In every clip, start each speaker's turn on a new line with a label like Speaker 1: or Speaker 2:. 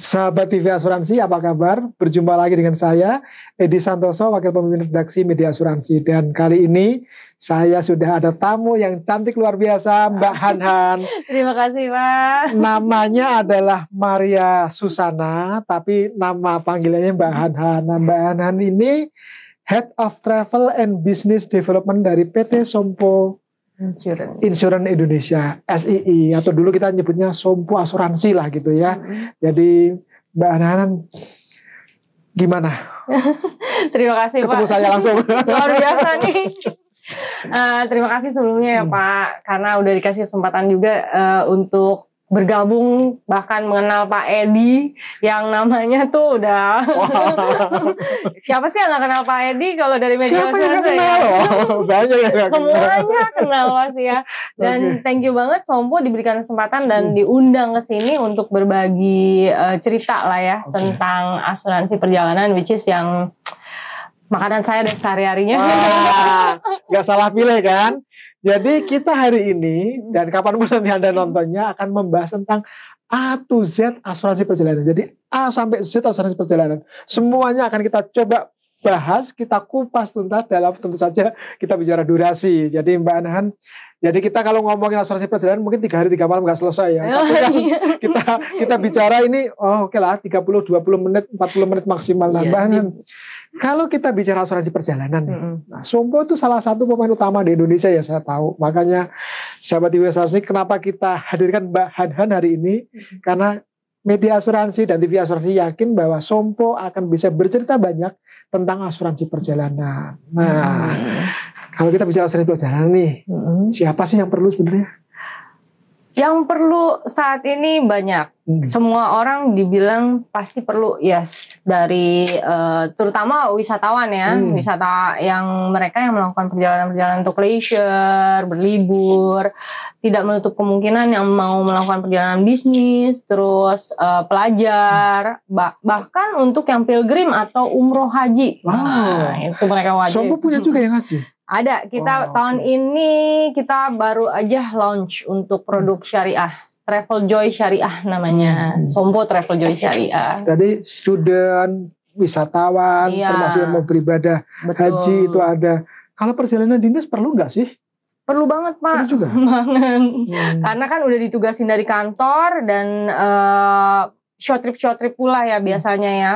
Speaker 1: Sahabat TV Asuransi, apa kabar? Berjumpa lagi dengan saya, Edi Santoso, Wakil Pemimpin Redaksi Media Asuransi. Dan kali ini saya sudah ada tamu yang cantik luar biasa, Mbak Hanhan.
Speaker 2: Terima kasih, Pak.
Speaker 1: Namanya adalah Maria Susana, tapi nama panggilannya Mbak Hanhan. Nah, Mbak Hanhan ini Head of Travel and Business Development dari PT Sompo Insurance Indonesia, SII, atau dulu kita nyebutnya Sompo Asuransi lah gitu ya. Jadi Mbak Hanhan, gimana?
Speaker 2: Terima kasih,
Speaker 1: ketemu
Speaker 2: Pak.
Speaker 1: Saya langsung.
Speaker 2: Luar biasa nih. Terima kasih sebelumnya ya Pak, karena udah dikasih kesempatan juga untuk bergabung, bahkan mengenal Pak Edi yang namanya tuh udah siapa sih yang gak kenal Pak Edi kalau dari media
Speaker 1: Siapa yang
Speaker 2: sosial
Speaker 1: kenal? Banyak yang gak
Speaker 2: semuanya kenal pasti ya. Dan thank you banget Sompo diberikan kesempatan dan diundang ke sini untuk berbagi cerita lah ya tentang asuransi perjalanan, which is yang makanan saya dan sehari-harinya.
Speaker 1: Gak salah pilih kan. Jadi kita hari ini dan kapanpun nanti Anda nontonnya akan membahas tentang A to Z asuransi perjalanan. Jadi A sampai Z asuransi perjalanan. Semuanya akan kita coba bahas, kita kupas tuntas dalam tentu saja kita bicara durasi. Jadi Mbak Hanhan, jadi kita kalau ngomongin asuransi perjalanan mungkin 3 hari 3 malam gak selesai ya. Tapi kan kita bicara ini oke lah 30, 20 menit, 40 menit maksimal. Nah, Mbak Hanhan, kalau kita bicara asuransi perjalanan nih, nah, Sompo itu salah satu pemain utama di Indonesia ya saya tahu. Makanya sahabat TV Asuransi, kenapa kita hadirkan Mbak Hanhan hari ini? Karena media asuransi dan TV Asuransi yakin bahwa Sompo akan bisa bercerita banyak tentang asuransi perjalanan. Nah, kalau kita bicara asuransi perjalanan nih, siapa sih yang perlu sebenarnya?
Speaker 2: Yang perlu saat ini banyak. Semua orang dibilang pasti perlu, yes, dari terutama wisatawan ya, wisata yang mereka yang melakukan perjalanan-perjalanan untuk leisure, berlibur, tidak menutup kemungkinan yang mau melakukan perjalanan bisnis, terus pelajar, bahkan untuk yang pilgrim atau umroh haji. Nah, itu mereka wajib.
Speaker 1: Sompo punya juga yang haji?
Speaker 2: Ada, kita tahun ini kita baru aja launch untuk produk syariah, Travel Joy Syariah namanya, Sompo Travel Joy Syariah.
Speaker 1: Tadi student, wisatawan, termasuk yang mau beribadah haji itu ada. Kalau perjalanan dinas perlu nggak sih?
Speaker 2: Perlu banget Pak.
Speaker 1: Perlu juga?
Speaker 2: Banget. Karena kan udah ditugasin dari kantor dan short trip pula ya biasanya ya.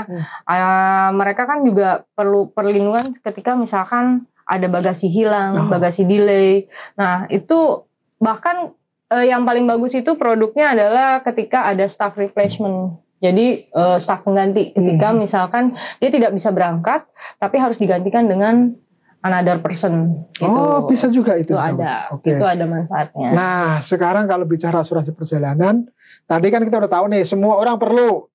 Speaker 2: Mereka kan juga perlu perlindungan ketika misalkan ada bagasi hilang, bagasi delay. Nah itu bahkan yang paling bagus itu produknya adalah ketika ada staff replacement. Jadi staff pengganti ketika misalkan dia tidak bisa berangkat, tapi harus digantikan dengan another person. Gitu.
Speaker 1: Oh bisa juga itu.
Speaker 2: Itu ada, itu ada manfaatnya.
Speaker 1: Nah sekarang kalau bicara asuransi perjalanan, tadi kan kita udah tahu nih semua orang perlu.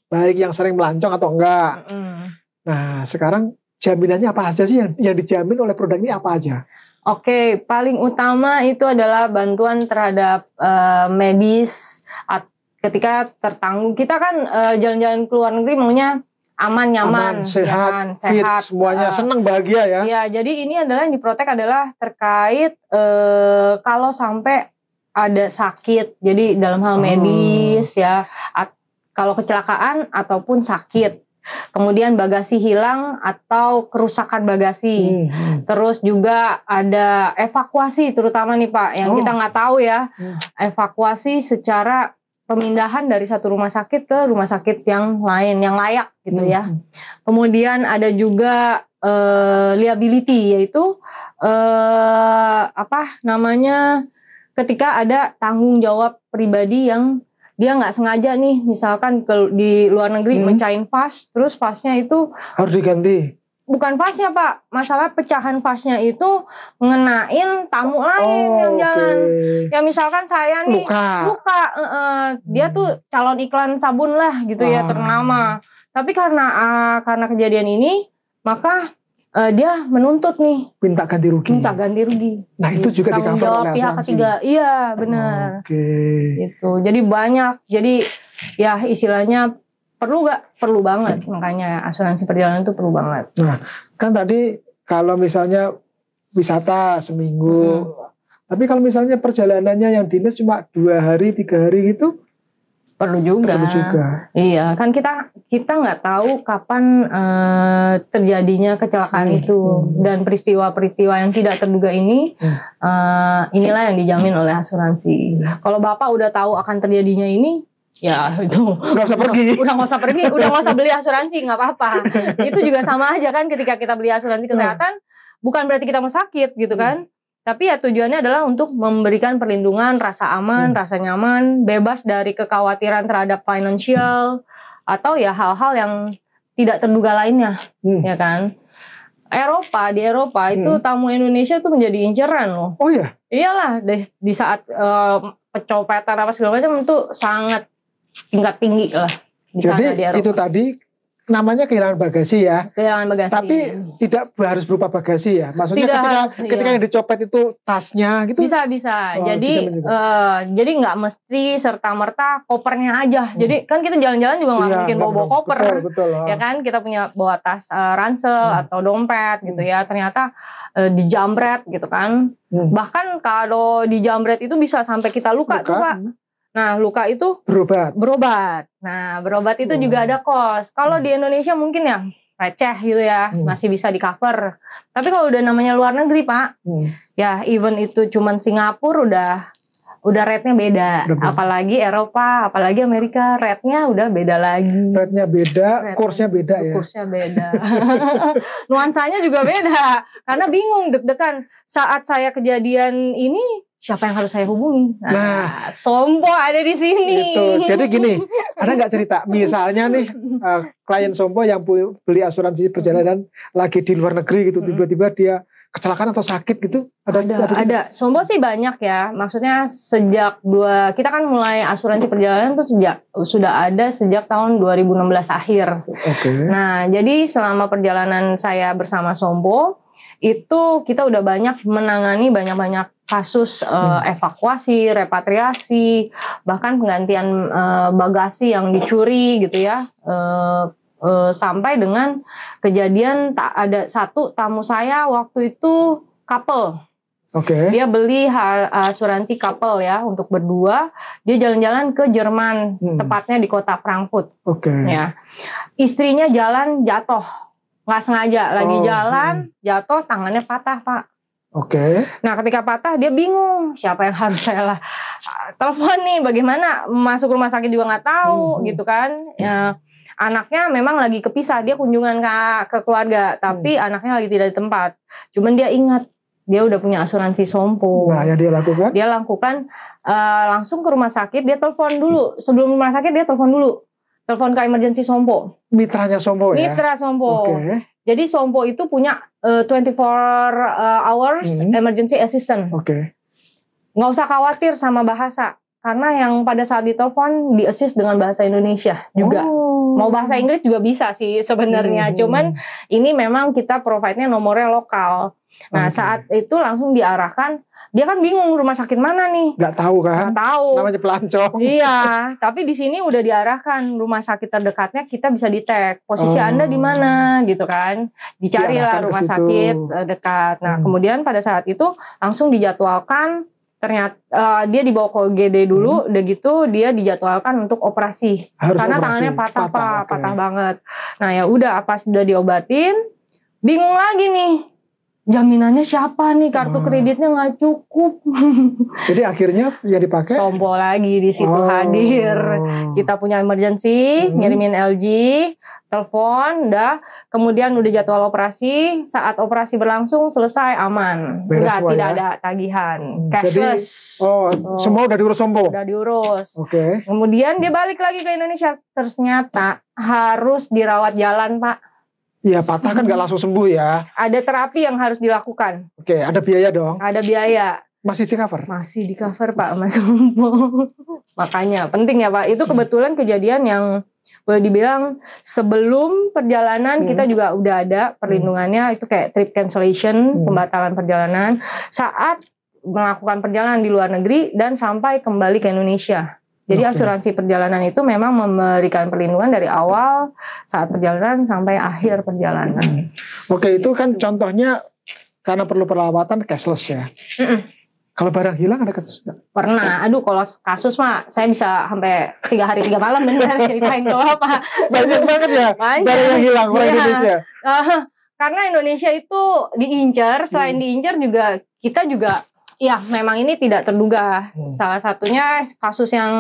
Speaker 1: Baik yang sering melancong atau enggak. Nah sekarang jaminannya apa aja sih yang dijamin oleh produk ini apa aja?
Speaker 2: Oke, paling utama itu adalah bantuan terhadap medis ketika tertanggung. Kita kan jalan-jalan ke luar negeri maunya aman, nyaman,
Speaker 1: sehat, fit, semuanya senang, bahagia ya.
Speaker 2: Iya, jadi ini adalah yang diprotek adalah terkait kalau sampai ada sakit. Jadi dalam hal medis ya, kalau kecelakaan ataupun sakit. Kemudian bagasi hilang atau kerusakan bagasi. Terus juga ada evakuasi terutama nih Pak, yang kita nggak tahu ya. Evakuasi secara pemindahan dari satu rumah sakit ke rumah sakit yang lain, yang layak gitu ya. Kemudian ada juga liability, yaitu ketika ada tanggung jawab pribadi yang dia nggak sengaja nih, misalkan di luar negeri mencahin vas, terus vasnya itu
Speaker 1: harus diganti.
Speaker 2: Bukan vasnya Pak, masalah pecahan vasnya itu ngenain tamu lain yang jalan. Ya misalkan saya nih luka, dia tuh calon iklan sabun lah gitu ya ternama. Tapi karena kejadian ini, maka dia menuntut nih.
Speaker 1: Minta ganti rugi. Nah itu juga di-cover oleh
Speaker 2: pihak ketiga. Iya benar. Gitu. Jadi banyak. Jadi ya istilahnya perlu gak? Perlu banget. Makanya asuransi perjalanan itu perlu banget.
Speaker 1: Nah kan tadi kalau misalnya wisata seminggu. Tapi kalau misalnya perjalanannya yang dinas cuma 2 hari 3 hari gitu,
Speaker 2: Perlu juga. Iya, kan kita nggak tahu kapan terjadinya kecelakaan itu dan peristiwa-peristiwa yang tidak terduga ini inilah yang dijamin oleh asuransi. Kalau Bapak udah tahu akan terjadinya ini, ya itu
Speaker 1: nggak usah pergi.
Speaker 2: Udah nggak usah pergi, udah nggak usah beli asuransi, nggak apa-apa. Itu juga sama aja kan ketika kita beli asuransi kesehatan, bukan berarti kita mau sakit gitu kan. Tapi ya tujuannya adalah untuk memberikan perlindungan, rasa aman, rasa nyaman, bebas dari kekhawatiran terhadap financial atau ya hal-hal yang tidak terduga lainnya, ya kan. Di Eropa itu tamu Indonesia tuh menjadi inceran loh.
Speaker 1: Oh ya?
Speaker 2: Iyalah, di saat pencopetan apa segala macam itu sangat tingkat tinggi lah.
Speaker 1: Jadi itu tadi namanya kehilangan bagasi ya.
Speaker 2: Kehilangan bagasi.
Speaker 1: Tapi tidak harus berupa bagasi ya. Maksudnya ketika yang dicopet itu tasnya gitu.
Speaker 2: Bisa. Oh, jadi nggak mesti serta merta kopernya aja. Jadi kan kita jalan-jalan juga nggak mungkin bawa koper.
Speaker 1: Betul.
Speaker 2: Ya kan kita punya bawa tas ransel atau dompet gitu ya. Ternyata dijambret gitu kan. Bahkan kalau dijambret itu bisa sampai kita luka tuh Pak. Nah, luka itu berobat. Nah, berobat itu juga ada kos. Kalau di Indonesia mungkin ya receh gitu ya, masih bisa di cover. Tapi kalau udah namanya luar negeri, Pak, ya even itu cuman Singapura udah rate-nya beda. Apalagi Eropa, apalagi Amerika, rate-nya udah beda lagi.
Speaker 1: Rate-nya beda, kursnya beda ya.
Speaker 2: Kursnya beda. Nuansanya juga beda. Karena bingung, deg-degan. Saat saya kejadian ini, siapa yang harus saya hubungi? Nah, Sompo ada di sini.
Speaker 1: Itu. Jadi gini, ada nggak cerita? Misalnya nih, klien Sompo yang beli asuransi perjalanan lagi di luar negeri gitu, tiba-tiba dia kecelakaan atau sakit gitu?
Speaker 2: Ada. Sompo sih banyak ya. Maksudnya kita kan mulai asuransi perjalanan tuh sudah ada sejak tahun 2016 akhir. Nah, jadi selama perjalanan saya bersama Sompo itu kita udah banyak menangani banyak kasus evakuasi, repatriasi, bahkan penggantian bagasi yang dicuri gitu ya. Sampai dengan kejadian ada satu tamu saya waktu itu couple. Dia beli asuransi couple ya untuk berdua. Dia jalan-jalan ke Jerman, tepatnya di kota Frankfurt. Ya, istrinya jalan jatuh, nggak sengaja lagi jalan jatuh, tangannya patah Pak. Nah ketika patah dia bingung siapa yang harus saya telepon nih, bagaimana masuk rumah sakit juga nggak tahu gitu kan. Ya, anaknya memang lagi kepisah, dia kunjungan ke keluarga, tapi anaknya lagi tidak di tempat. Cuman dia ingat dia udah punya asuransi Sompo.
Speaker 1: Nah yang dia lakukan
Speaker 2: langsung ke rumah sakit, dia telepon dulu. Sebelum rumah sakit dia telepon ke emergency Sompo.
Speaker 1: Mitranya Sompo ya?
Speaker 2: Mitra Sompo. Jadi Sompo itu punya 24 hours emergency assistant. Nggak usah khawatir sama bahasa. Karena yang pada saat ditelepon di-assist dengan bahasa Indonesia juga. Mau bahasa Inggris juga bisa sih sebenarnya. Cuman ini memang kita provide-nya nomornya lokal. Nah saat itu langsung diarahkan. Dia kan bingung rumah sakit mana nih?
Speaker 1: Nggak tahu kan?
Speaker 2: Nggak tahu.
Speaker 1: Namanya pelancong.
Speaker 2: Iya, tapi di sini udah diarahkan rumah sakit terdekatnya, kita bisa di-tag posisi Anda di mana gitu kan. Dicarilah rumah sakit dekat. Nah, kemudian pada saat itu langsung dijadwalkan, ternyata dia dibawa ke UGD dulu, udah gitu dia dijadwalkan untuk operasi. Karena tangannya patah banget. Nah, ya udah apa sudah diobatin, bingung lagi nih. Jaminannya siapa nih, kartu kreditnya nggak cukup.
Speaker 1: Jadi akhirnya yang dipakai
Speaker 2: Sompo lagi di situ hadir. Kita punya emergency, ngirimin LG, telepon, kemudian udah jadwal operasi. Saat operasi berlangsung selesai aman, tidak ada tagihan, cashless.
Speaker 1: Jadi, semua udah diurus Sompo.
Speaker 2: Udah diurus. Kemudian dia balik lagi ke Indonesia. Ternyata harus dirawat jalan Pak.
Speaker 1: Iya, patah kan nggak langsung sembuh ya.
Speaker 2: Ada terapi yang harus dilakukan.
Speaker 1: Ada biaya dong.
Speaker 2: Ada biaya.
Speaker 1: Masih di cover?
Speaker 2: Masih di cover Pak, Mas Sompo. Makanya penting ya Pak. Itu kebetulan kejadian yang boleh dibilang sebelum perjalanan kita juga udah ada perlindungannya. Itu kayak trip cancellation, pembatalan perjalanan. Saat melakukan perjalanan di luar negeri dan sampai kembali ke Indonesia. Jadi asuransi perjalanan itu memang memberikan perlindungan dari awal saat perjalanan sampai akhir perjalanan.
Speaker 1: Itu kan contohnya karena perlu perawatan cashless ya. Kalau barang hilang ada kasus nggak?
Speaker 2: Pernah. Aduh, kalau kasus mah saya bisa sampai 3 hari 3 malam bener ceritain kalau apa.
Speaker 1: Banyak banget ya
Speaker 2: Banyak.
Speaker 1: barang yang hilang orang
Speaker 2: Iya.
Speaker 1: Indonesia.
Speaker 2: Karena Indonesia itu diincar, selain diincar juga kita juga ya memang ini tidak terduga. Salah satunya kasus yang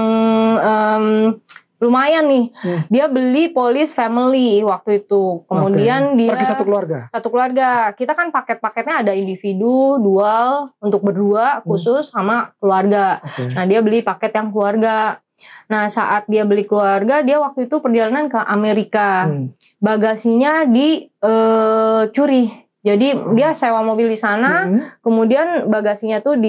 Speaker 2: lumayan nih. Dia beli Police Family waktu itu. Kemudian dia
Speaker 1: pergi satu keluarga.
Speaker 2: Satu keluarga. Kita kan paket-paketnya ada individu, dual, untuk berdua khusus sama keluarga. Nah, dia beli paket yang keluarga. Nah, saat dia beli keluarga, dia waktu itu perjalanan ke Amerika. Bagasinya dicuri. Jadi dia sewa mobil di sana, kemudian bagasinya tuh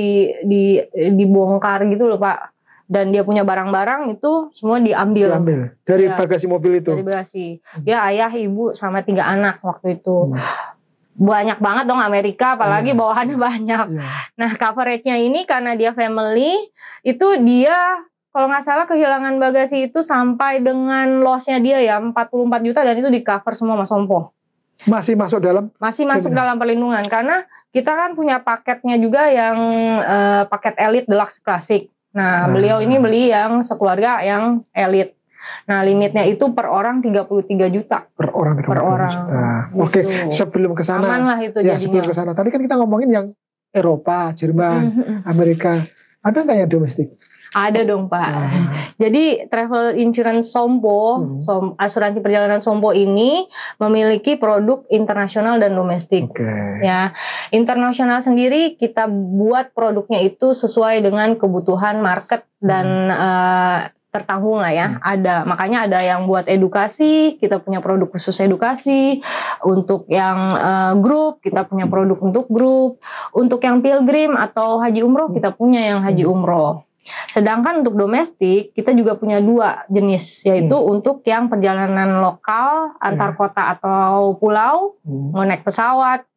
Speaker 2: dibongkar gitu loh, Pak. Dan dia punya barang-barang itu semua diambil.
Speaker 1: Dari bagasi mobil itu.
Speaker 2: Dari bagasi. Dia ayah, ibu sama 3 anak waktu itu. Banyak banget dong Amerika, apalagi bawahannya banyak. Nah, coveragenya ini karena dia family, itu dia kalau nggak salah kehilangan bagasi itu sampai dengan lossnya dia ya 44 juta dan itu di cover semua Mas Sompo.
Speaker 1: Masih masuk dalam?
Speaker 2: Masih masuk dalam perlindungan karena kita kan punya paketnya juga yang paket Elite Deluxe Classic. Nah, beliau ini beli yang sekeluarga yang Elite. Nah, limitnya itu per orang 33 juta.
Speaker 1: Per orang 33 juta. Oke, sebelum ke sana.
Speaker 2: Aman lah itu
Speaker 1: ya,
Speaker 2: jadinya.
Speaker 1: sebelum ke sana. Tadi kan kita ngomongin yang Eropa, Jerman, Amerika. Ada nggak yang domestik?
Speaker 2: Ada dong, Pak. Jadi travel insurance Sompo, asuransi perjalanan Sompo ini memiliki produk internasional dan domestik. Ya, internasional sendiri kita buat produknya itu sesuai dengan kebutuhan market dan tertanggung lah ya. Makanya ada yang buat edukasi, kita punya produk khusus edukasi. Untuk yang grup, kita punya produk untuk grup. Untuk yang pilgrim atau haji umroh, kita punya yang haji umroh. Sedangkan untuk domestik kita juga punya 2 jenis, yaitu untuk yang perjalanan lokal antar kota atau pulau, mau naik pesawat,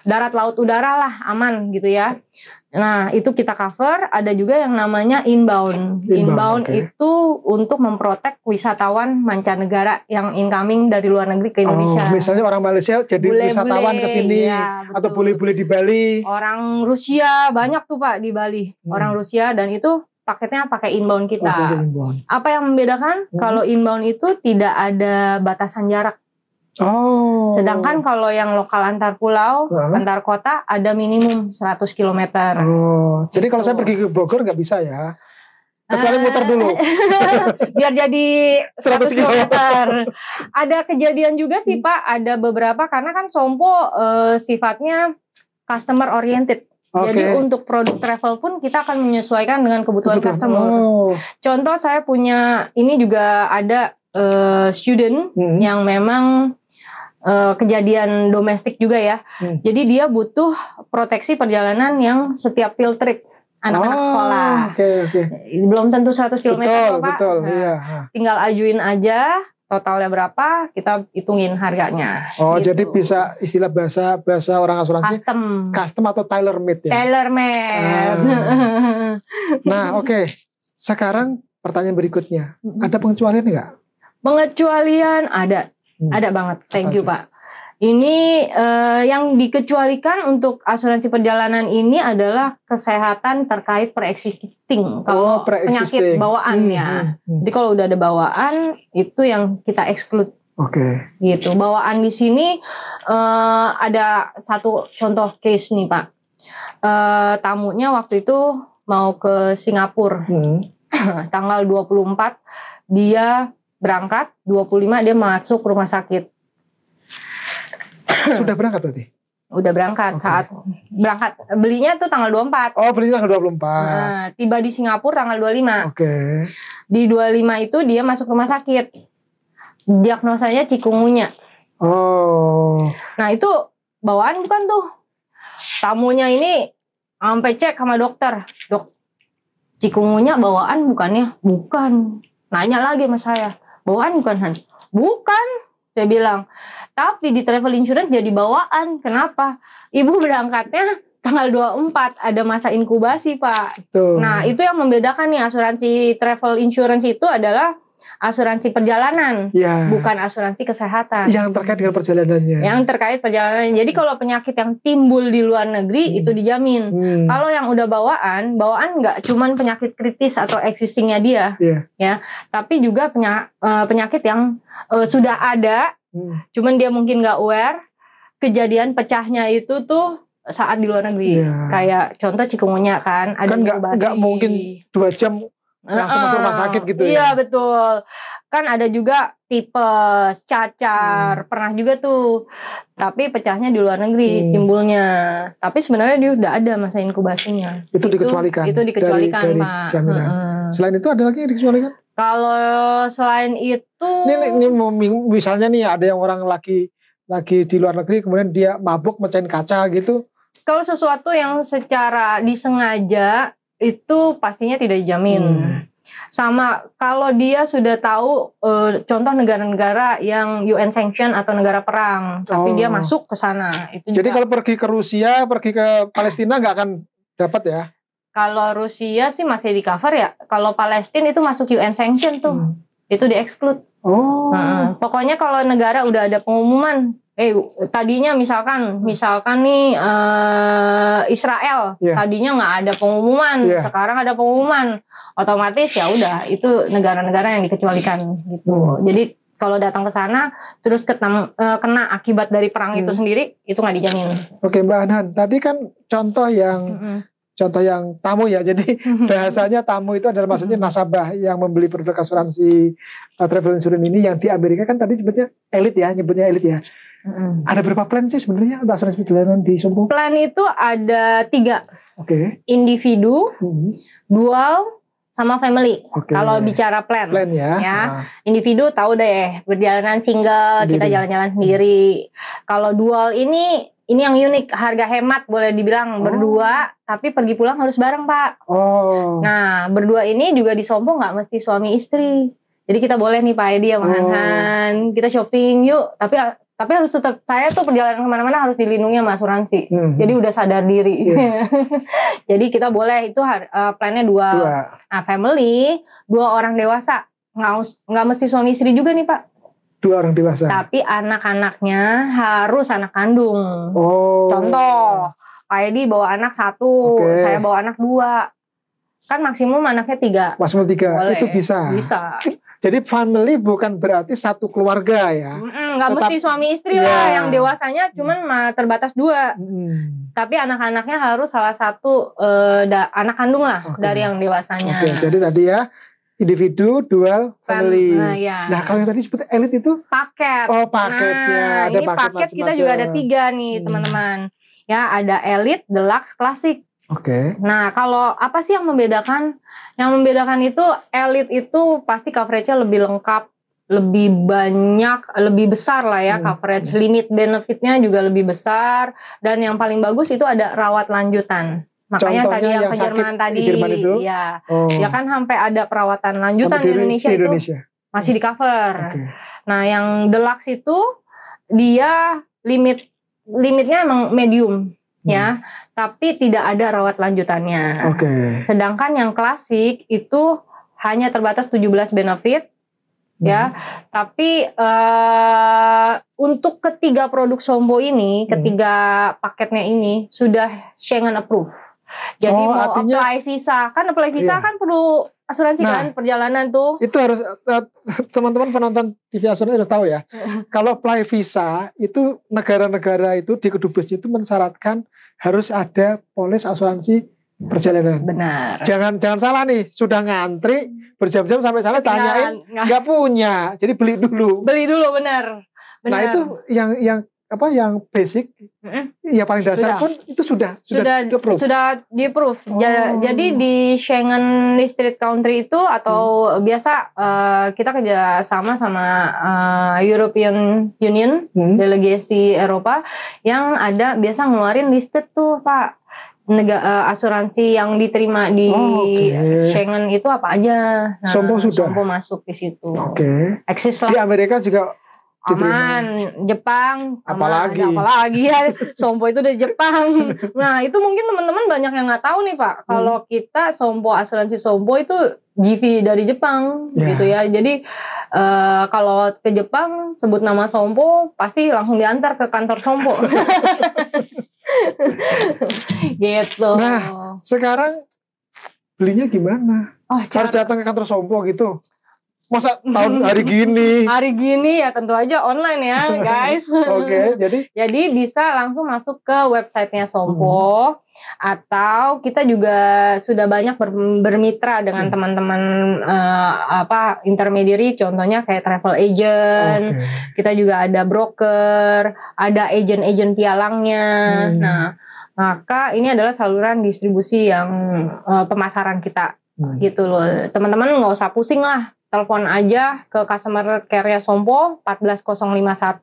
Speaker 2: darat, laut, udara lah aman gitu ya. Nah, itu kita cover. Ada juga yang namanya inbound. Inbound itu untuk memprotek wisatawan mancanegara yang incoming dari luar negeri ke Indonesia.
Speaker 1: Misalnya orang Malaysia jadi wisatawan ke sini atau bule-bule di Bali.
Speaker 2: Orang Rusia banyak tuh Pak di Bali. Orang Rusia dan itu paketnya pakai inbound kita. Apa yang membedakan? Kalau inbound itu tidak ada batasan jarak. Sedangkan kalau yang lokal antar pulau, antar kota ada minimum 100 km.
Speaker 1: Jadi kalau saya pergi ke Bogor nggak bisa ya? Kecuali muter dulu.
Speaker 2: Biar jadi 100 km. Ada kejadian juga sih Pak, ada beberapa karena kan Sompo sifatnya customer oriented. Jadi untuk produk travel pun kita akan menyesuaikan dengan kebutuhan customer. Contoh saya punya, ini juga ada student yang memang kejadian domestik juga ya. Jadi dia butuh proteksi perjalanan yang setiap field trip anak-anak sekolah. Belum tentu 100 km Pak. Tinggal ajuin aja totalnya berapa, kita hitungin harganya. Gitu.
Speaker 1: Jadi bisa istilah bahasa orang asuransi custom atau tailor made ya.
Speaker 2: Tailor made.
Speaker 1: Nah, sekarang pertanyaan berikutnya. Ada pengecualian nggak?
Speaker 2: Pengecualian ada. Ada banget, thank you Pak. Ini yang dikecualikan untuk asuransi perjalanan ini adalah kesehatan terkait pre-existing. Kalau penyakit bawaan ya. Jadi kalau udah ada bawaan itu yang kita exclude. Gitu. Bawaan di sini ada satu contoh case nih Pak. Tamunya waktu itu mau ke Singapura. Tanggal 24 dia berangkat, 25 dia masuk rumah sakit.
Speaker 1: Sudah berangkat berarti?
Speaker 2: Udah berangkat. Saat berangkat, belinya tuh tanggal 24.
Speaker 1: Belinya tanggal 24.
Speaker 2: Nah, tiba di Singapura tanggal 25. Di 25 itu dia masuk rumah sakit. Diagnosanya cikungunya. Nah, itu bawaan bukan tuh. Tamunya ini sampai cek sama dokter. Dok, cikungunya bawaan bukannya? Bukan. Nanya lagi sama saya. Bawaan bukan Han? Bukan, saya bilang. Tapi di travel insurance jadi bawaan. Kenapa? Ibu berangkatnya tanggal 24, ada masa inkubasi Pak. Nah itu yang membedakan nih asuransi travel insurance itu adalah asuransi perjalanan,
Speaker 1: Ya.
Speaker 2: bukan asuransi kesehatan.
Speaker 1: Yang terkait dengan perjalanannya.
Speaker 2: Yang terkait perjalanan. Jadi kalau penyakit yang timbul di luar negeri itu dijamin. Kalau yang udah bawaan nggak cuman penyakit kritis atau existingnya dia, ya, tapi juga penyakit yang sudah ada, cuman dia mungkin nggak aware. Kejadian pecahnya itu tuh saat di luar negeri, kayak contoh chikungunya kan, ada
Speaker 1: kan nggak mungkin 2 jam langsung masuk rumah sakit gitu ya.
Speaker 2: Iya betul. Kan ada juga tipes, cacar, pernah juga tuh. Tapi pecahnya di luar negeri timbulnya. Tapi sebenarnya dia udah ada masa inkubasinya.
Speaker 1: Itu dikecualikan.
Speaker 2: Itu dikecualikan,
Speaker 1: dari
Speaker 2: Pak.
Speaker 1: Jaminan. Selain itu ada lagi yang dikecualikan?
Speaker 2: Kalau selain itu,
Speaker 1: ini misalnya nih ada yang orang lagi di luar negeri kemudian dia mabuk mecahin kaca gitu.
Speaker 2: Kalau sesuatu yang secara disengaja itu pastinya tidak dijamin. Sama kalau dia sudah tahu contoh negara-negara yang UN sanction atau negara perang, tapi dia masuk ke sana. Itu
Speaker 1: jadi
Speaker 2: juga.
Speaker 1: kalau pergi ke Rusia, pergi ke Palestina nggak akan dapat ya?
Speaker 2: Kalau Rusia sih masih di cover ya. Kalau Palestina itu masuk UN sanction tuh, itu di-exclude. Pokoknya kalau negara udah ada pengumuman, tadinya misalkan nih Israel, tadinya nggak ada pengumuman, sekarang ada pengumuman, otomatis ya udah itu negara-negara yang dikecualikan gitu. Jadi kalau datang ke sana terus kena akibat dari perang itu sendiri, itu nggak dijamin. Oke
Speaker 1: Mbak Anhan, tadi kan contoh yang tamu ya, jadi bahasanya tamu itu adalah maksudnya nasabah yang membeli produk asuransi travel insurance ini yang di Amerika kan tadi nyebutnya elit ya. Ada berapa plan sih sebenarnya untuk asuransi perjalanan di Sompo?
Speaker 2: Plan itu ada 3. Individu, dual, sama family. Kalau bicara plan ya. Individu tahu deh, perjalanan single sendiri. Kita jalan-jalan sendiri. Kalau dual ini yang unik, harga hemat boleh dibilang berdua, tapi pergi pulang harus bareng Pak. Nah berdua ini juga di Sompo nggak mesti suami istri. Jadi kita boleh nih Pak Edi sama Hanhan, kita shopping yuk. Tapi harus tetap, saya tuh perjalanan kemana-mana harus dilindungi sama asuransi. Jadi udah sadar diri. Jadi kita boleh, itu plannya 2. Nah family, 2 orang dewasa. Nggak mesti suami istri juga nih Pak.
Speaker 1: 2 orang dewasa.
Speaker 2: Tapi anak-anaknya harus anak kandung. Contoh, Pak Edi bawa anak 1, saya bawa anak 2. Kan maksimum anaknya 3.
Speaker 1: Maksimum 3, boleh. Itu bisa. Jadi family bukan berarti satu keluarga ya.
Speaker 2: Nggak mesti suami istri lah, yang dewasanya cuman terbatas 2. Tapi anak-anaknya harus salah satu anak kandung lah dari yang dewasanya.
Speaker 1: Jadi tadi ya, individu, dual, family. Nah kalau yang tadi sebut elit itu?
Speaker 2: Paket.
Speaker 1: Paketnya.
Speaker 2: Ada ini paket kita juga ada 3 nih teman-teman. Ya ada elit, deluxe, klasik. Nah kalau apa sih yang membedakan? Yang membedakan itu elit itu pasti coveragenya lebih lengkap, lebih banyak, lebih besar lah ya coverage. Limit benefitnya juga lebih besar. Dan yang paling bagus itu ada rawat lanjutan. Makanya contohnya tadi yang ke Jerman tadi, ya kan sampai ada perawatan lanjutan di Indonesia itu masih di cover. Nah yang deluxe itu dia limitnya emang medium. Ya, tapi tidak ada rawat lanjutannya. Sedangkan yang klasik itu hanya terbatas 17 benefit, ya. Tapi untuk ketiga produk Sompo ini, ketiga paketnya ini sudah Schengen approve. Jadi mau apply visa, kan perlu asuransi kan perjalanan tuh. Itu
Speaker 1: harus teman-teman penonton TV asuransi harus tahu ya. Kalau apply visa itu negara-negara itu di kedubesnya itu mensyaratkan harus ada polis asuransi perjalanan.
Speaker 2: Benar.
Speaker 1: Jangan salah nih, sudah ngantri berjam-jam sampai sana tanyain nggak punya, jadi beli dulu.
Speaker 2: Benar.
Speaker 1: Nah itu yang basic, yang paling dasar pun itu sudah
Speaker 2: di-approve. Jadi di Schengen District Country itu atau biasa kita kerja sama European Union, delegasi Eropa yang ada biasa ngeluarin listed tuh Pak. Asuransi yang diterima di Schengen itu apa aja. Nah, Sompo masuk di situ. Eksis lah.
Speaker 1: Di Amerika juga
Speaker 2: aman, Jepang,
Speaker 1: apalagi
Speaker 2: ya, Sompo itu dari Jepang. Nah itu mungkin teman-teman banyak yang nggak tahu nih Pak. Kalau kita asuransi Sompo itu GV dari Jepang gitu ya. Jadi kalau ke Jepang sebut nama Sompo pasti langsung diantar ke kantor Sompo. Gitu.
Speaker 1: Nah, sekarang belinya gimana? Harus datang ke kantor Sompo gitu? Masa tahun hari gini?
Speaker 2: Hari gini ya tentu aja online ya guys.
Speaker 1: Oke,
Speaker 2: jadi bisa langsung masuk ke websitenya Sompo, atau kita juga sudah banyak bermitra dengan teman-teman intermediary, contohnya kayak travel agent. Kita juga ada broker, ada agent-agent pialangnya. Nah, maka ini adalah saluran distribusi yang pemasaran kita gitu loh. Teman-teman nggak usah pusing lah. Telepon aja ke customer care-nya Sompo 14051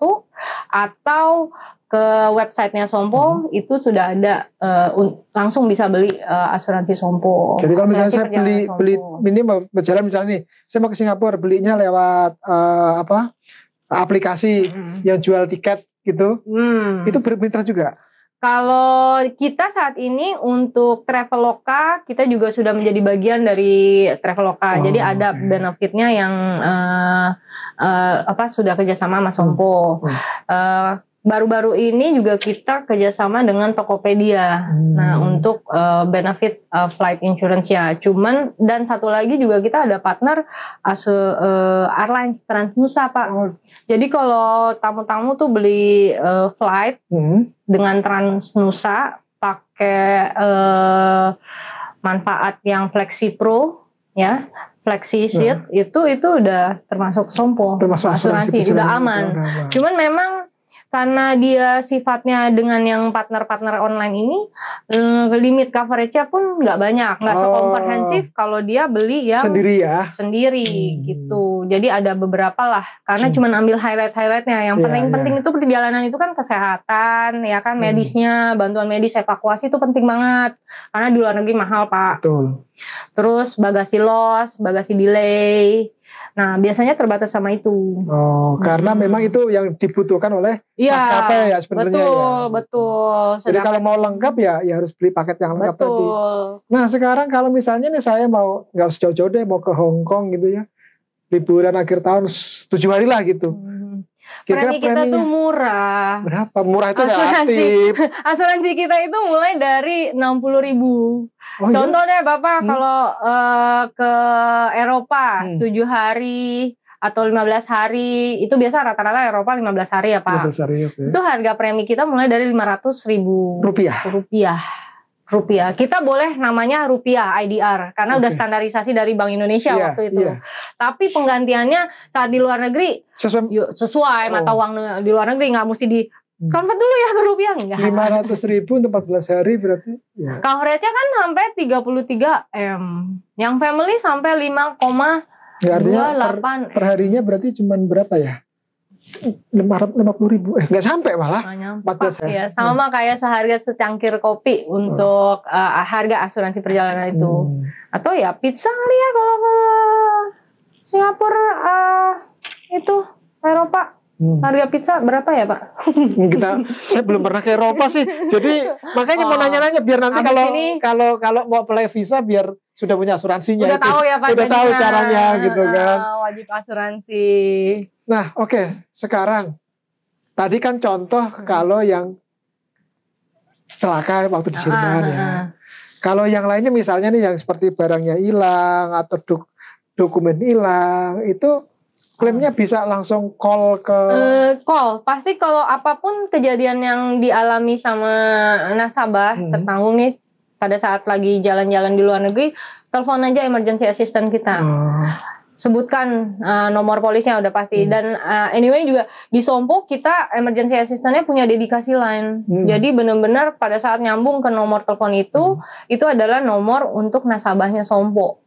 Speaker 2: atau ke websitenya Sompo, itu sudah ada langsung bisa beli asuransi Sompo.
Speaker 1: Jadi kalau misalnya saya beli ini mau berjalan misalnya nih, saya mau ke Singapura, belinya lewat aplikasi yang jual tiket gitu, itu bermitra juga.
Speaker 2: Kalau kita saat ini untuk Traveloka, kita juga sudah menjadi bagian dari Traveloka. Jadi ada benefitnya yang sudah kerjasama sama Sompo. Baru-baru ini juga kita kerjasama dengan Tokopedia. Nah, untuk benefit flight insurance ya. Cuman dan satu lagi juga kita ada partner airlines Transnusa, Pak. Jadi kalau tamu-tamu tuh beli flight dengan Transnusa pakai manfaat yang Flexi Pro ya. Flexi Seat itu udah termasuk Sompo.
Speaker 1: Termasuk
Speaker 2: asuransi udah aman. Cuman memang karena dia sifatnya dengan yang partner-partner online ini, limit coverage-nya pun nggak banyak, nggak sekomprehensif kalau dia beli yang sendiri gitu. Jadi ada beberapa lah, karena cuma ambil highlight-highlightnya. Yang penting-penting itu perjalanan itu kan kesehatan, ya kan, medisnya, bantuan medis, evakuasi itu penting banget, karena di luar negeri mahal, Pak.
Speaker 1: Betul.
Speaker 2: Terus bagasi loss, bagasi delay. Nah, biasanya terbatas sama itu.
Speaker 1: Karena memang itu yang dibutuhkan oleh maskapai ya sebenarnya.
Speaker 2: Betul.
Speaker 1: Jadi kalau mau lengkap ya harus beli paket yang lengkap tadi. Nah, sekarang kalau misalnya nih saya mau nggak sejauh-jauh deh, mau ke Hong Kong gitu ya, liburan akhir tahun 7 hari lah gitu.
Speaker 2: Premi kita tuh murah.
Speaker 1: Berapa? Murah itu relatif.
Speaker 2: Asuransi kita itu mulai dari 60.000. Contoh deh Bapak, kalau ke Eropa 7 hari atau 15 hari, itu biasa rata-rata Eropa 15 hari ya Pak.
Speaker 1: 15 hari,
Speaker 2: Itu harga premi kita mulai dari 500.000 rupiah. Kita boleh namanya rupiah IDR karena udah standarisasi dari Bank Indonesia waktu itu. Tapi penggantiannya saat di luar negeri sesuai mata uang di luar negeri, nggak mesti di convert dulu ya ke rupiah, enggak.
Speaker 1: 500.000 untuk 14 hari berarti.
Speaker 2: Coverage-nya kan sampai 33 M. Yang family sampai 5,28.
Speaker 1: Per harinya berarti cuman berapa ya? 550.000, nggak sampai malah. 14 hari.
Speaker 2: Ya, sama kayak seharga secangkir kopi untuk harga asuransi perjalanan itu. Atau ya pizza kali ya kalau ke Singapura itu Eropa. Harga pizza berapa ya Pak?
Speaker 1: Saya belum pernah ke Eropa sih. Jadi makanya mau nanya-nanya biar nanti kalau mau apply visa biar sudah punya asuransinya.
Speaker 2: Udah tahu ya Pak.
Speaker 1: Udah tahu caranya gitu kan.
Speaker 2: Wajib asuransi.
Speaker 1: Nah oke, sekarang tadi kan contoh kalau yang celaka waktu di Jerman ya. Kalau yang lainnya misalnya nih yang seperti barangnya hilang atau dokumen hilang, itu klaimnya bisa langsung call ke
Speaker 2: pasti kalau apapun kejadian yang dialami sama nasabah tertanggung nih pada saat lagi jalan-jalan di luar negeri, telepon aja emergency assistant kita. Sebutkan nomor polisnya udah pasti. Dan anyway juga di Sompo kita emergency assistantnya punya dedikasi line. Jadi benar-benar pada saat nyambung ke nomor telepon itu adalah nomor untuk nasabahnya Sompo.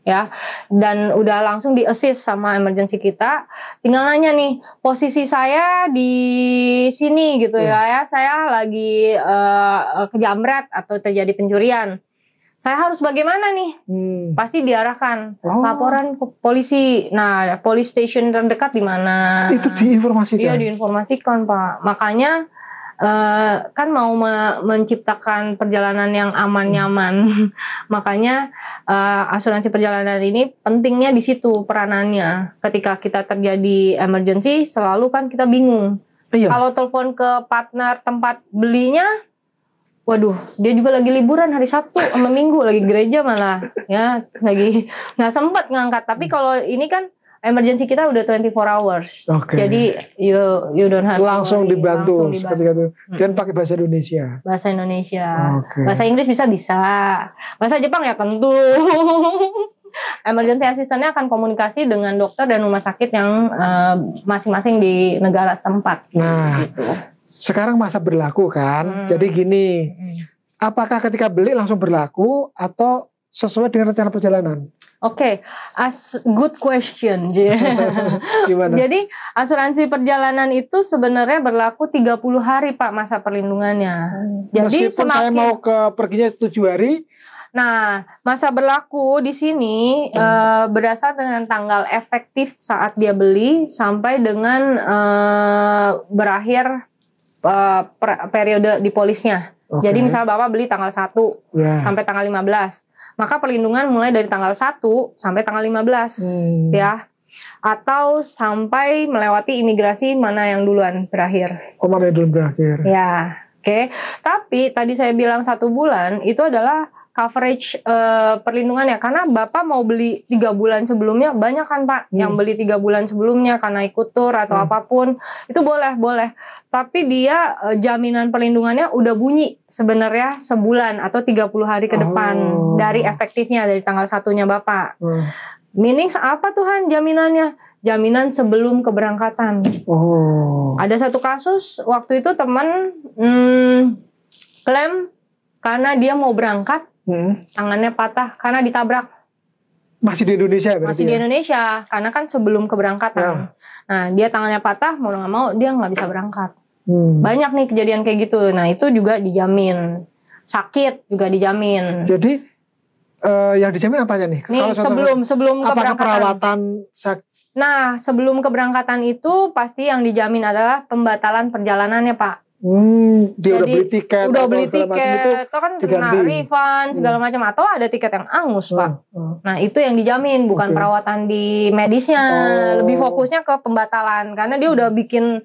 Speaker 2: Ya, dan udah langsung di assist sama emergency kita. Tinggal nanya nih, posisi saya di sini gitu ya, saya lagi kejamret atau terjadi pencurian. Saya harus bagaimana nih? Pasti diarahkan laporan ke polisi. Nah, police station terdekat di mana?
Speaker 1: Itu diinformasikan.
Speaker 2: Iya, diinformasikan Pak. Makanya kan mau menciptakan perjalanan yang aman nyaman. Makanya asuransi perjalanan ini pentingnya di situ peranannya. Ketika kita terjadi emergency, selalu kan kita bingung.
Speaker 1: Iya.
Speaker 2: Kalau telepon ke partner tempat belinya, waduh, dia juga lagi liburan hari Sabtu sama Minggu, lagi gereja malah, ya, lagi nggak sempat ngangkat. Tapi kalau ini kan emergency kita udah 24 hours. Jadi you don't have
Speaker 1: langsung
Speaker 2: to worry.
Speaker 1: dibantu
Speaker 2: Langsung
Speaker 1: ketika itu. Dan pakai bahasa Indonesia.
Speaker 2: Bahasa Indonesia. Bahasa Inggris bisa. Bahasa Jepang ya tentu. Emergency assistant-nya akan komunikasi dengan dokter dan rumah sakit yang masing-masing di negara setempat.
Speaker 1: Nah,
Speaker 2: gitu.
Speaker 1: Sekarang masa berlaku kan. Jadi gini, apakah ketika beli langsung berlaku atau sesuai dengan rencana perjalanan?
Speaker 2: Oke, good question.
Speaker 1: Gimana?
Speaker 2: Jadi asuransi perjalanan itu sebenarnya berlaku 30 hari Pak masa perlindungannya. Jadi
Speaker 1: meskipun saya mau perginya 7 hari.
Speaker 2: Nah, masa berlaku di sini berdasar dengan tanggal efektif saat dia beli sampai dengan berakhir periode di polisnya. Jadi misal Bapak beli tanggal 1 sampai tanggal 15. Maka perlindungan mulai dari tanggal 1 sampai tanggal 15 ya. Atau sampai melewati imigrasi mana yang duluan berakhir.
Speaker 1: Oh, mana yang duluan berakhir.
Speaker 2: Ya, oke. Tapi tadi saya bilang 1 bulan itu adalah coverage perlindungannya. Karena Bapak mau beli 3 bulan sebelumnya, banyak kan Pak yang beli 3 bulan sebelumnya karena ikut tur atau apapun. Itu boleh. Tapi dia jaminan perlindungannya udah bunyi sebenarnya sebulan atau 30 hari ke depan dari efektifnya dari tanggal 1-nya Bapak. Meaning apa Tuhan jaminannya? Jaminan sebelum keberangkatan. Ada satu kasus waktu itu teman klaim karena dia mau berangkat, tangannya patah karena ditabrak.
Speaker 1: Masih di Indonesia berarti?
Speaker 2: Masih di Indonesia, karena kan sebelum keberangkatan. Nah, dia tangannya patah, mau nggak mau dia nggak bisa berangkat. Banyak nih kejadian kayak gitu. Nah, itu juga dijamin. Sakit juga dijamin.
Speaker 1: Jadi yang dijamin apanya nih?
Speaker 2: Nih, kalau sebelum
Speaker 1: apakah
Speaker 2: keberangkatan.
Speaker 1: perawatan
Speaker 2: Nah, sebelum keberangkatan itu pasti yang dijamin adalah pembatalan perjalanannya, Pak.
Speaker 1: Dia udah beli tiket,
Speaker 2: itu kan kena refund segala macam, atau ada tiket yang angus Pak. Nah itu yang dijamin, bukan perawatan di medisnya, lebih fokusnya ke pembatalan karena dia udah bikin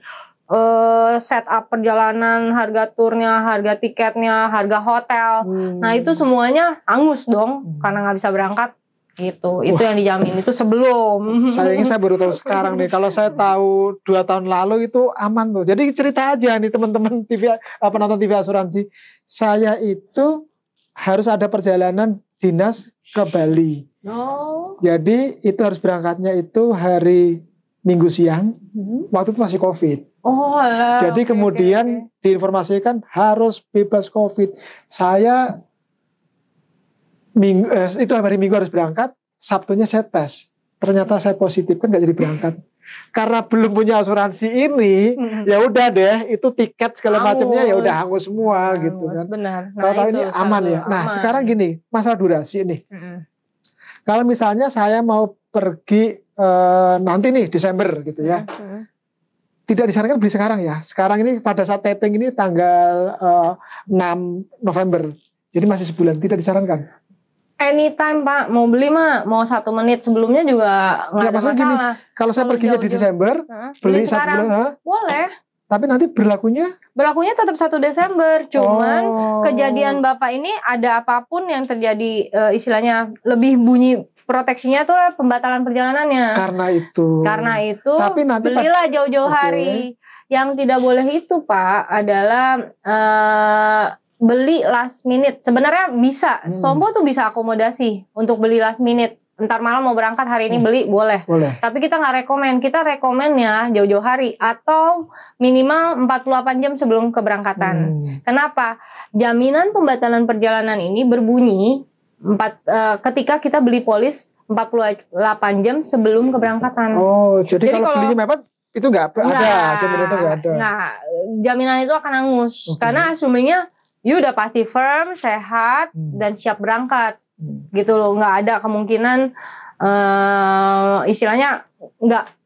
Speaker 2: setup perjalanan, harga turnya, harga tiketnya, harga hotel. Nah itu semuanya angus dong karena nggak bisa berangkat. Gitu, itu yang dijamin, itu sebelum.
Speaker 1: Sayangnya saya baru tahu sekarang nih. Kalau saya tahu 2 tahun lalu itu aman tuh. Jadi cerita aja nih teman-teman penonton TV asuransi. Saya itu harus ada perjalanan dinas ke Bali. Jadi itu harus berangkatnya itu hari Minggu siang. Waktu itu masih COVID. Jadi kemudian diinformasikan harus bebas COVID. Saya itu hari Minggu harus berangkat, Sabtunya saya tes. Ternyata saya positif, kan nggak jadi berangkat. Karena belum punya asuransi ini, ya udah deh, itu tiket segala macamnya ya udah hangus semua gitu kan.
Speaker 2: Benar.
Speaker 1: Kalau tahu ini aman ya. Nah, sekarang gini, masalah durasi nih. Kalau misalnya saya mau pergi nanti nih Desember gitu ya. Tidak disarankan beli sekarang ya. Sekarang ini pada saat taping ini tanggal 6 November. Jadi masih sebulan, tidak disarankan.
Speaker 2: Anytime Pak, mau beli mah mau 1 menit sebelumnya juga nggak ada masalah. Gini,
Speaker 1: kalau saya perginya di Desember, beli 1 bulan,
Speaker 2: boleh.
Speaker 1: Tapi nanti berlakunya
Speaker 2: tetap 1 Desember. Cuman kejadian Bapak ini ada apapun yang terjadi, istilahnya lebih bunyi proteksinya tuh pembatalan perjalanannya. Karena itu tapi nanti belilah jauh-jauh hari. Yang tidak boleh itu Pak adalah beli last minute. Sebenarnya bisa, Sompo tuh bisa akomodasi untuk beli last minute. Entar malam mau berangkat hari ini beli, boleh. Tapi kita nggak rekomen. Kita rekomennya jauh-jauh hari atau minimal 48 jam sebelum keberangkatan. Kenapa? Jaminan pembatalan perjalanan ini berbunyi ketika kita beli polis 48 jam sebelum keberangkatan.
Speaker 1: Jadi kalau belinya mepet itu nggak ada, jaminan itu nggak ada.
Speaker 2: Nah, jaminan itu akan hangus karena asumsinya you udah pasti firm, sehat, dan siap berangkat. Gitu loh, nggak ada kemungkinan istilahnya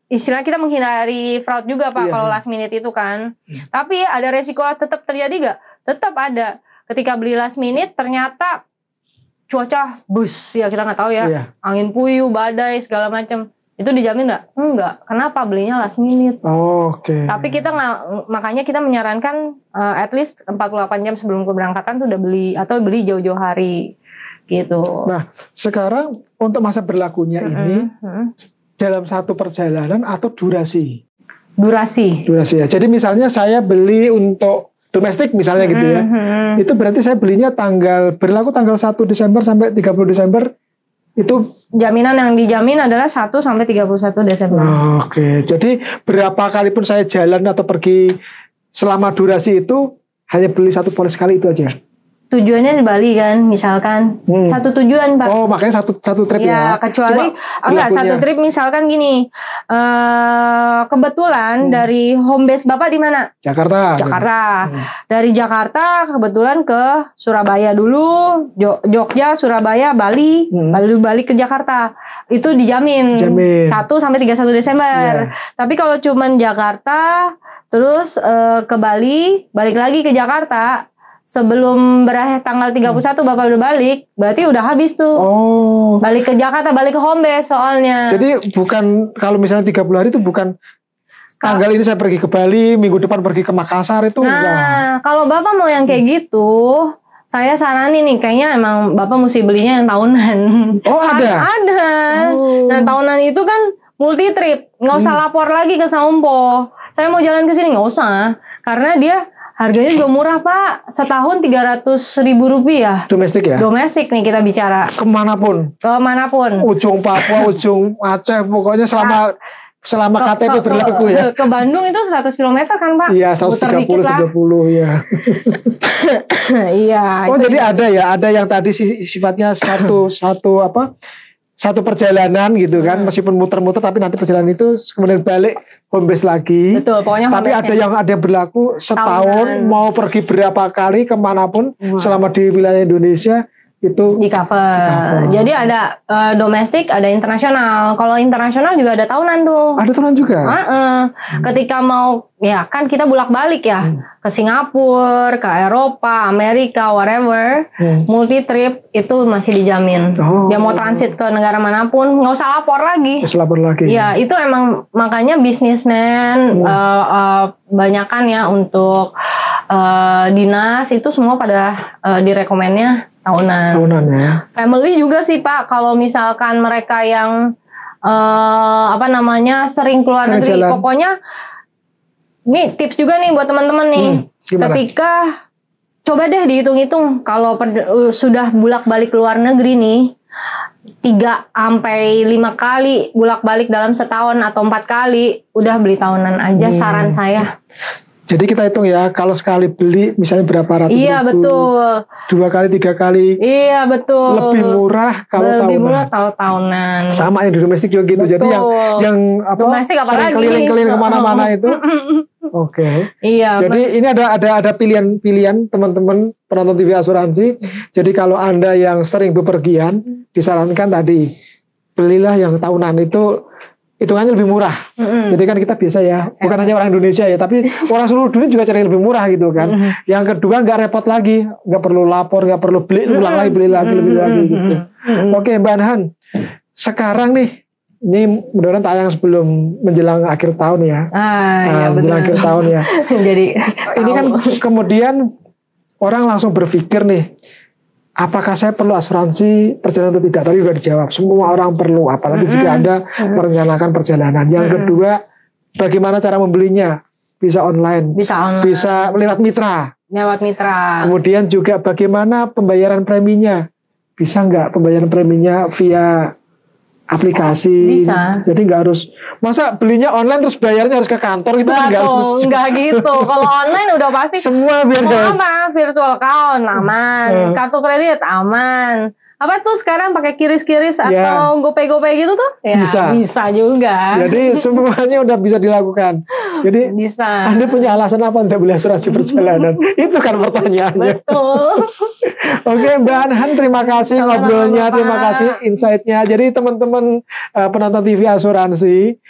Speaker 2: istilahnya kita menghindari fraud juga Pak kalau last minute itu kan. Tapi ada resiko tetap terjadi gak? Tetap ada. Ketika beli last minute ternyata cuaca bus ya kita nggak tahu ya. Angin puyuh, badai segala macam. Itu dijamin nggak? Enggak. Kenapa belinya last minute?
Speaker 1: Oke.
Speaker 2: Tapi kita nggak, makanya kita menyarankan at least 48 jam sebelum keberangkatan tuh udah beli atau beli jauh-jauh hari gitu.
Speaker 1: Nah, sekarang untuk masa berlakunya ini dalam satu perjalanan atau durasi?
Speaker 2: Durasi
Speaker 1: ya. Jadi misalnya saya beli untuk domestik misalnya gitu ya. Itu berarti saya belinya berlaku tanggal 1 Desember sampai 30 Desember. Itu
Speaker 2: jaminan yang dijamin adalah 1 sampai 31 Desember.
Speaker 1: Oke. Jadi berapa kali pun saya jalan atau pergi selama durasi itu hanya beli satu polis sekali itu aja.
Speaker 2: Tujuannya di Bali kan, misalkan satu tujuan Pak.
Speaker 1: Oh, makanya satu trip ya.
Speaker 2: Kecuali satu trip misalkan gini. Kebetulan dari home base Bapak di mana?
Speaker 1: Jakarta.
Speaker 2: Dari Jakarta kebetulan ke Surabaya dulu, Jogja, Surabaya, Bali, lalu balik ke Jakarta. Itu dijamin. 1 sampai 31 Desember. Tapi kalau cuman Jakarta terus ke Bali, balik lagi ke Jakarta, sebelum berakhir tanggal 31 Bapak udah balik, berarti udah habis tuh. Balik ke Jakarta, balik ke home base soalnya.
Speaker 1: Jadi bukan, kalau misalnya 30 hari itu bukan tanggal ini saya pergi ke Bali, minggu depan pergi ke Makassar itu enggak.
Speaker 2: Nah, kalau Bapak mau yang kayak gitu, saya saranin nih, kayaknya emang Bapak mesti belinya yang tahunan.
Speaker 1: Oh ada?
Speaker 2: Ada. Nah tahunan itu kan multi trip, nggak usah lapor lagi ke Saumpo. Saya mau jalan ke sini nggak usah, karena dia harganya juga murah Pak, setahun 300.000 rupiah.
Speaker 1: Domestik ya?
Speaker 2: Domestik nih kita bicara.
Speaker 1: Kemanapun? Ujung Papua, ujung Aceh, pokoknya selama KTP berlaku ya.
Speaker 2: Ke Bandung itu 100 km kan Pak?
Speaker 1: Iya, 130 ya.
Speaker 2: Iya.
Speaker 1: Oh jadi ada yang tadi sifatnya satu perjalanan gitu kan, meskipun muter-muter tapi nanti perjalanan itu kemudian balik home base lagi.
Speaker 2: Betul, pokoknya
Speaker 1: tapi ada yang berlaku setahun mau pergi berapa kali kemanapun selama di wilayah Indonesia itu
Speaker 2: di cover. Jadi ada domestik, ada internasional. Kalau internasional juga ada tahunan tuh.
Speaker 1: Ada tahunan juga.
Speaker 2: Ketika mau ya kan kita bolak-balik ya ke Singapura, ke Eropa, Amerika, whatever, multi trip itu masih dijamin. Dia mau transit ke negara manapun nggak usah lapor lagi. Ya itu emang makanya bisnismen banyakan ya untuk dinas itu semua pada direkomennya tahunan ya. Family juga sih Pak, kalau misalkan mereka yang sering keluar negeri, pokoknya ini tips juga nih buat teman-teman nih. Ketika coba deh dihitung-hitung kalau sudah bolak-balik keluar negeri nih 3 sampai 5 kali bolak-balik dalam setahun atau 4 kali, udah beli tahunan aja saran saya.
Speaker 1: Jadi kita hitung ya, kalau sekali beli misalnya berapa ratus ribu.
Speaker 2: Iya betul.
Speaker 1: 2 kali 3 kali.
Speaker 2: Iya betul.
Speaker 1: Lebih murah kalau tahunan.
Speaker 2: Lebih murah kalau tahunan.
Speaker 1: Sama yang di domestik juga gitu. Betul. Jadi yang sering keliling-keliling kemana-mana itu. Oke.
Speaker 2: Iya.
Speaker 1: Jadi ini ada pilihan teman-teman penonton TV Asuransi. Jadi kalau Anda yang sering bepergian, disarankan tadi belilah yang tahunan itu. Hitungannya lebih murah. Jadi kan kita biasa ya, bukan hanya orang Indonesia ya, tapi orang seluruh dunia juga cari lebih murah gitu kan. Yang kedua nggak repot lagi, nggak perlu lapor, nggak perlu beli ulang lagi, beli lagi gitu. Oke Mbak Anhan, sekarang nih, ini mudah-mudahan tayang sebelum menjelang akhir tahun ya. Menjelang akhir tahun ya.
Speaker 2: Jadi
Speaker 1: ini kan kemudian orang langsung berpikir nih, apakah saya perlu asuransi perjalanan atau tidak? Tadi sudah dijawab, semua orang perlu, apalagi jika Anda merencanakan perjalanan. Yang kedua, bagaimana cara membelinya? Bisa online, bisa lewat mitra. Kemudian juga bagaimana pembayaran preminya? Bisa nggak pembayaran preminya via aplikasi?
Speaker 2: Bisa.
Speaker 1: Jadi nggak harus, masa belinya online terus bayarnya harus ke kantor gitu kan
Speaker 2: nggak gitu. Kalau online udah pasti
Speaker 1: semua
Speaker 2: virtual account aman, kartu kredit aman. Apa tuh sekarang pakai kiris-kiris atau GoPay gitu tuh? Ya, bisa juga.
Speaker 1: Jadi semuanya udah bisa dilakukan. Jadi
Speaker 2: bisa.
Speaker 1: Anda punya alasan apa tidak beli asuransi perjalanan? Itu kan pertanyaannya.
Speaker 2: Betul.
Speaker 1: Oke Mbak Anhan, terima kasih ngobrolnya, terima kasih insight-nya. Jadi teman-teman penonton TV Asuransi,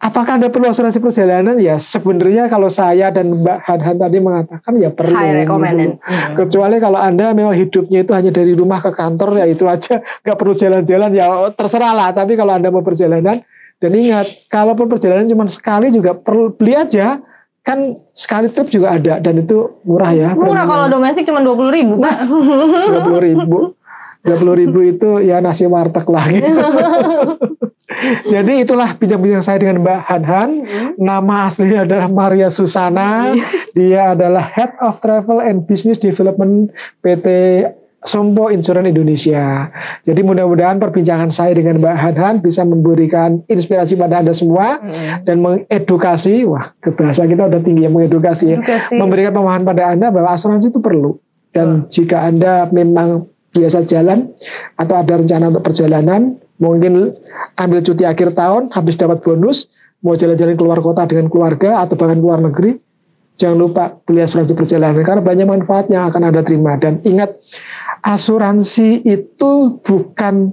Speaker 1: Apakah Anda perlu asuransi perjalanan? Ya sebenarnya kalau saya dan Mbak Han tadi mengatakan ya perlu.
Speaker 2: High recommended.
Speaker 1: Kecuali kalau Anda memang hidupnya itu hanya dari rumah ke kantor, ya itu aja, nggak perlu jalan-jalan, ya terserah lah. Tapi kalau Anda mau perjalanan, dan ingat, kalaupun perjalanan cuma sekali juga perlu beli aja. Kan sekali trip juga ada, dan itu murah ya.
Speaker 2: Murah kalau domestik cuma 20.000.
Speaker 1: Nah, 20.000 itu ya nasi warteg lah gitu. Jadi itulah bincang-bincang saya dengan Mbak Han. Nama aslinya adalah Maria Susana. Dia adalah Head of Travel and Business Development PT Sompo Insurance Indonesia. Jadi mudah-mudahan perbincangan saya dengan Mbak Han bisa memberikan inspirasi pada Anda semua dan mengedukasi. Wah, bahasa kita udah tinggi ya, mengedukasi ya. Memberikan pemahaman pada Anda bahwa asuransi itu perlu. Dan jika Anda memang biasa jalan atau ada rencana untuk perjalanan, mungkin ambil cuti akhir tahun, habis dapat bonus, mau jalan-jalan keluar kota dengan keluarga atau bahkan keluar negeri, jangan lupa beli asuransi perjalanan karena banyak manfaat yang akan Anda terima. Dan ingat, asuransi itu bukan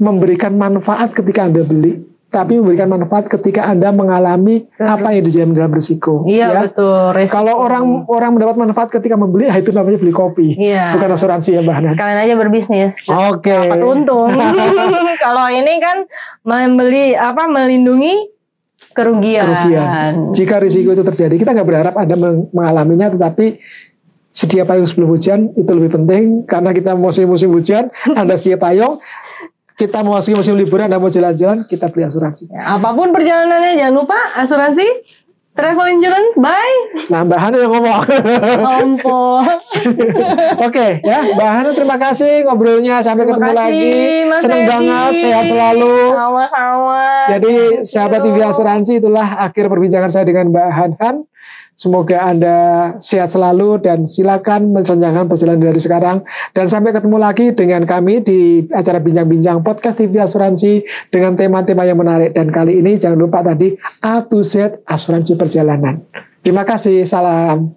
Speaker 1: memberikan manfaat ketika Anda beli, tapi memberikan manfaat ketika Anda mengalami apa yang dijamin dalam risiko.
Speaker 2: Iya,
Speaker 1: ya.
Speaker 2: Betul. Risiko.
Speaker 1: Kalau orang mendapat manfaat ketika membeli, itu namanya beli kopi, bukan asuransi ya Mbak Hana.
Speaker 2: Sekalian aja berbisnis.
Speaker 1: Oke.
Speaker 2: Dapat untung. Kalau ini kan melindungi kerugian.
Speaker 1: Jika risiko itu terjadi, kita nggak berharap Anda mengalaminya, tetapi sedia payung sebelum hujan itu lebih penting, karena kita musim hujan, Anda sedia payung. Kita mau musim liburan, Anda mau jalan-jalan, kita beli asuransi.
Speaker 2: Apapun perjalanannya, jangan lupa asuransi travel insurance. Bye.
Speaker 1: Nah, Mbak Hana yang ngomong. Oke, ya, Mbak Hana terima kasih ngobrolnya, sampai ketemu lagi. Senang banget, sehat selalu.
Speaker 2: Sama-sama.
Speaker 1: Jadi sahabat TV Asuransi, itulah akhir perbincangan saya dengan Mbak Han. Semoga Anda sehat selalu dan silakan merencanakan perjalanan dari sekarang. Dan sampai ketemu lagi dengan kami di acara Bincang-Bincang Podcast TV Asuransi dengan tema-tema yang menarik. Dan kali ini jangan lupa tadi A to Z Asuransi Perjalanan. Terima kasih, salam.